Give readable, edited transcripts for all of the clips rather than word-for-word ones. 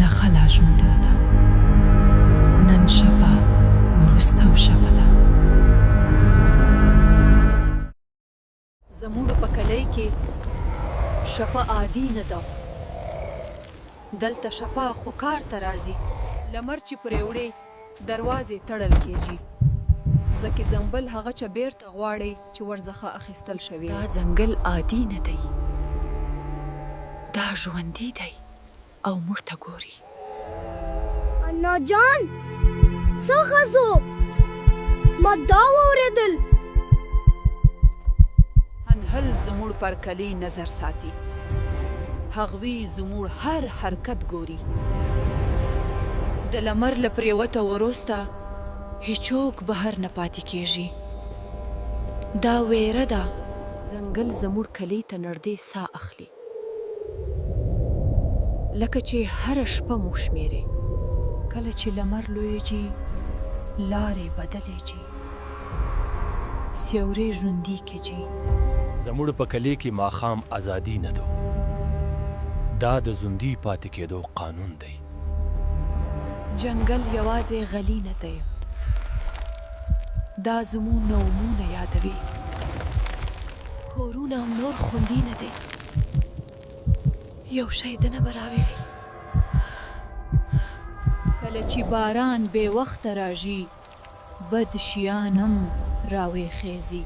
نښه لا ژوندۍ ده، نن شپه وروسته شپه ده. زموږ په کلی کې شپه عادي نه ده. دلته شپه خو کار ته راځي. لمر چې پرې وړې دروازې تړل کېږي. ځکه زنبل هغه چې بیرته غواړي چې ورڅخه اخیستل شوی. دا ځنګل عادي نه دی، دا ژوندی دی او موږ ته ګوري. انا جان څه غزو ما دا واورېدل. هنهل زموږ پر کلی نظر ساتي. هغوی زموږ هر حرکت ګوري. د لمر له پرېوته وروسته هیڅوک بهر نه پاتې کېږي. دا ویره ده. ځنګل زموږ کلی ته نږدې ساه اخلي، لکه چې هره شپه مو شمېرې. کله چې لمر لویږي لارې بدلېږي، سیورې ژوندي کېږي. زموږ په کلی کې ماښام ازادي نه ده. دا د ژوندي پاتې کېدو قانون دی. جنګل یوازې غلی نه دی، دا زموږ نومونه یادوي. کورونه هم نور خوندي نه دی. یو شی دنه به راویړي. کله چې باران بې وخته راځي بد شیان هم راویخیږي.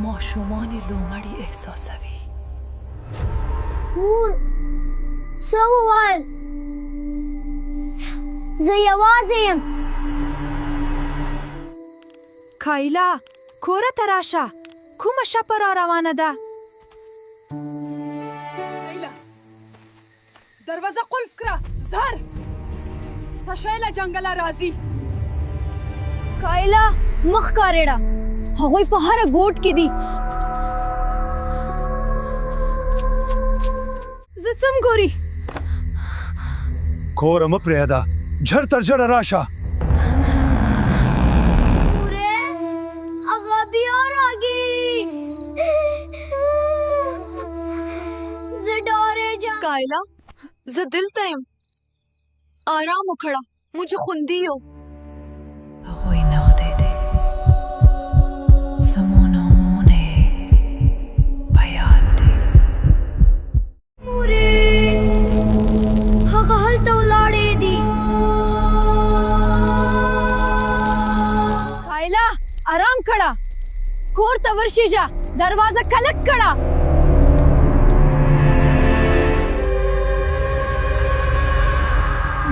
ماشومان لومړی احساسوي. مور څه وویل؟ زه یوازې یم. کایلا کوره ته راشه، کومه شپه را روانه ده؟ کایلا دروازه قلف کړه، زر څه شی له جنګله راځي. کایلا مخ کارېړه، هغوی په هره ګوټ کې دي. زه څم ګوري. کور مه پرېږده، ژر تر ژره راشه. مورې هغه بیا راګي. زه ډارېږم. کایلا زه دلته یم، آرام وکړه، موږ خوندي یو. هغوی نغدې دی، زموږ نومونه یې په یاد دی. مورې هغه هلته ولاړې دي. کایلا آرام کړه، کور ته ورشېږه، دروازه کلک کړه.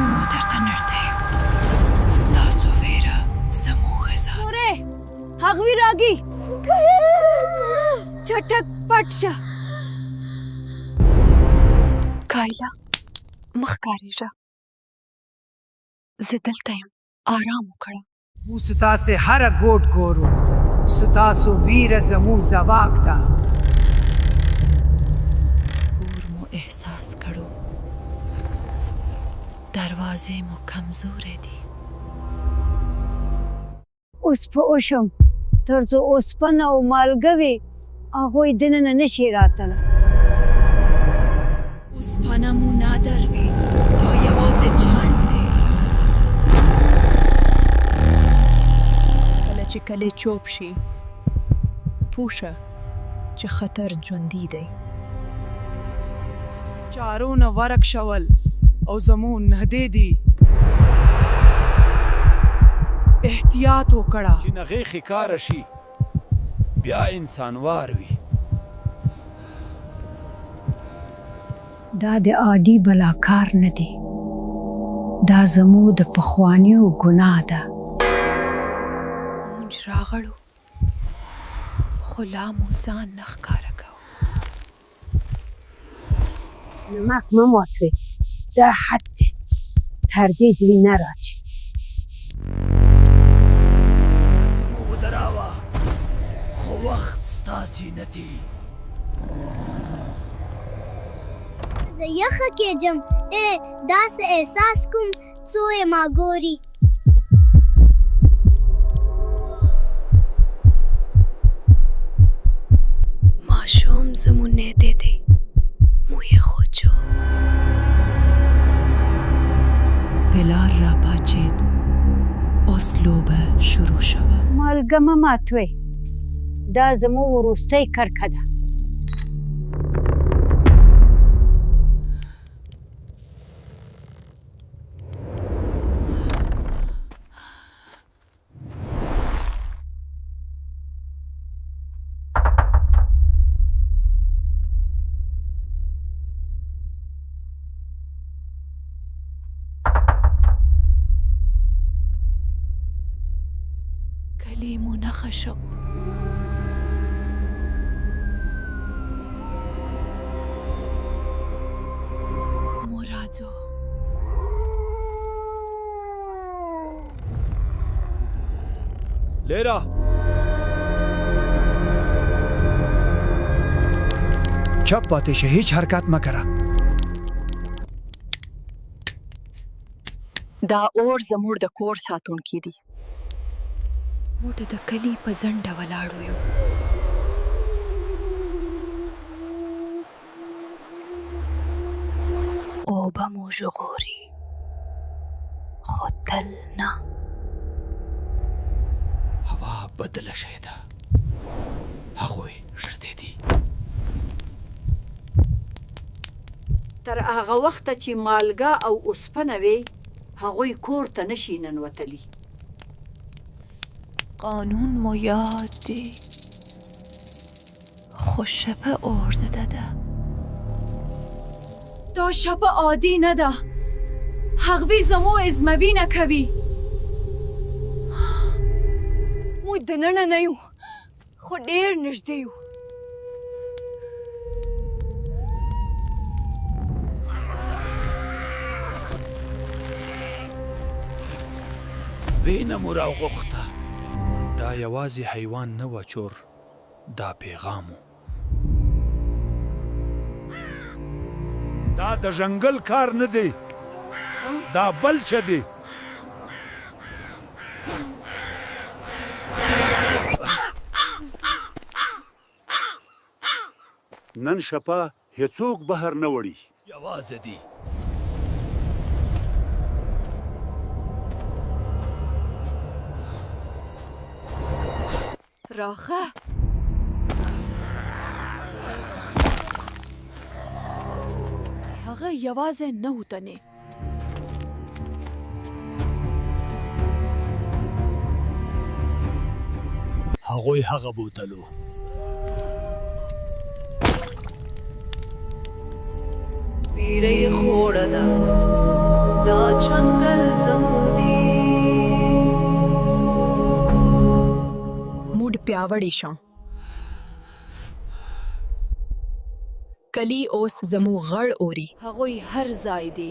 مو درته نږدې یو، ستاسو ویره زموږ غذا ده. مورې هغوی راګي، چټک پټ شه. کایلا مخ کارېږه، زه دلته یم، آرام وکړه. موږ ستاسې هره ګوټ ګورو، ستاسو ویره زموږ ځواک ده. کور مو احساس کړو، دروازې مو کمزورې دي. اوس په اوشم تر څو اوسپنه او مالګه وي هغوی دننه نشي راتلی. اوسپنه مو نادر وي، دا یوازې چاڼ دی. کله چې کلی چوپ شي پوه شه چې خطر ژوندي دی. چارونه ورک شول او زموږ نهدې دي. احتیاط وکړه چې نغې ښکاره شي بیا انسانوار وي. دا د عادي بلاکار نه دی، دا زموږ د پخوانیو ګناه ده. مونږ راغلو خو لا مو ځان نه ښکاره کوو. نمک مه ماتوئ، دا حد دی، تر دې دوی نه راځي. مو ودراوه خو وخت ستاسې نه دی. زه یخه کېږم، داسې احساس کوم څو یې ما ګوري. ماشوم زمون دیدی موی خوچو پلار را پاچید اوس لوبه شروع شوه. مالګه مه ماتوئ دا زموږ وروستۍ کرکه ده. کلیمو نخشم مرادو لیرا چپ پاتې شه هیڅ حرکت مه کړه. دا اور زموږ د کور ساتونکي دي. موږ د کلي په ځنډه ولاړو یو. اوبه مو ژغوري خو تل نه. هوا بدله شوې ده. هغوی ژر دي. تر هغه وخته چې مالګه او اوسپنه وي هغوی کور ته نشي ننوتلی. قانون مو یاد دی خو شب ارزده ده. دا شب عادی نه ده. هغوی زمو ازموی نکوي. موږ دننه نه یو خو ډېر نږدې یو. وینه مو راوغوښته. دا یوازې حیوان نه و چور، دا پیغامو. دا د ځنګل کار نه دی، دا بل څه دی. نن شپه هیڅوک بهر نه وړي. یوازې دی. راخه هغه یوازې نه وتنې. هغوی هغه بوتلو. پیرې خوړه ده دا چنګل زمودي. موډ پیاوړی شم. کلی اوس زمو غړ اوري. هغوی هر ځای دي.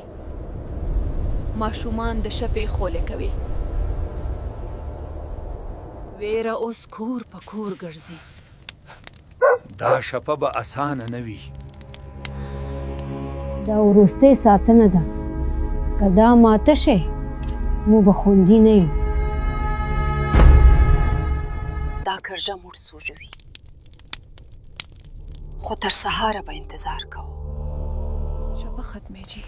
ماشومان د شپې خولې کوي. ویره اوس کور په کور ګرځي. دا شپه به اسانه نه وي. دا وروستۍ ساتنه ده. که دا ماته شي مو به خوندي نه یو. دا کرجه موږ سوځوي خو تر سهاره به انتظار کوو. شپه ختمېږي.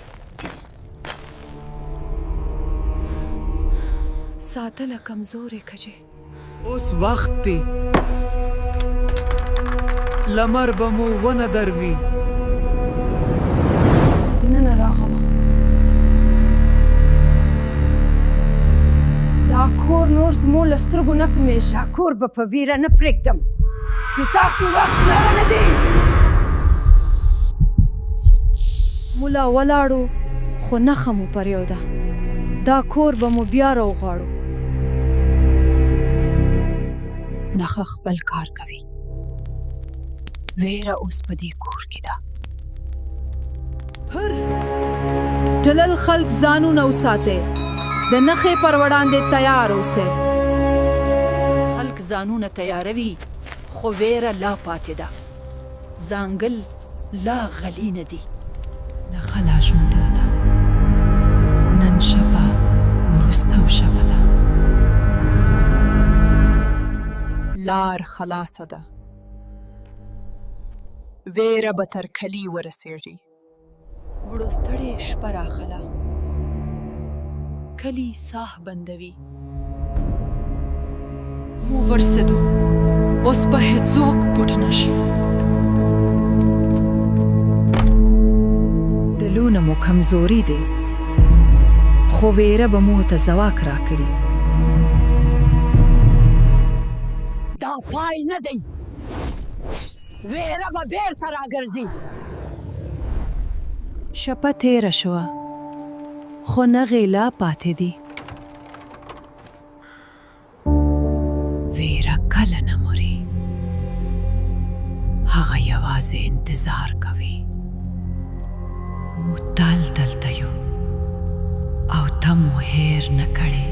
ساتله کمزورې کجې. اوس وخت دی. لمر به مو ونه دروي. دننه راغله. دا کور نور زمو له سترګو نه پمیږي. دا کور به په ویره نه پرېږدم. ستاسو وخت لره نه دی. مولا ولاړو خو نښه مو پرېوده. دا کور به مو بیا راوغواړو. نخه خپل کار کوي. ویره اوس په دې کور کې ده. ټلل خلک ځانونه وساتئ. د نښې پر وړاندې تیار اوسئ. خلک ځانونه تیاروي خو ویره لا پاتې ده. ځانګل لا غلی نه دي. نخه لا ژوندۍ ده. نن شپه وروستو شپه ده. لار خلاصه ده. ویره به تر کلي ورسېږي. وړو ستړې شپه راغله. کلي ساه بندوي. مو ورسېدو. اوس به هېڅوک پټ نه شي. دلونه مو کمزوري دی، خو ویره به مو ته ځواک راکړي. دا پای نه دی، ویره به بیرته راګرځي. شپه تېره شوه، خو نغې لا پاتې دي. ویره کله نه مري، هغه یوازې انتظار کوي. مو تل دلته یو او ته مو هیر نه کړې.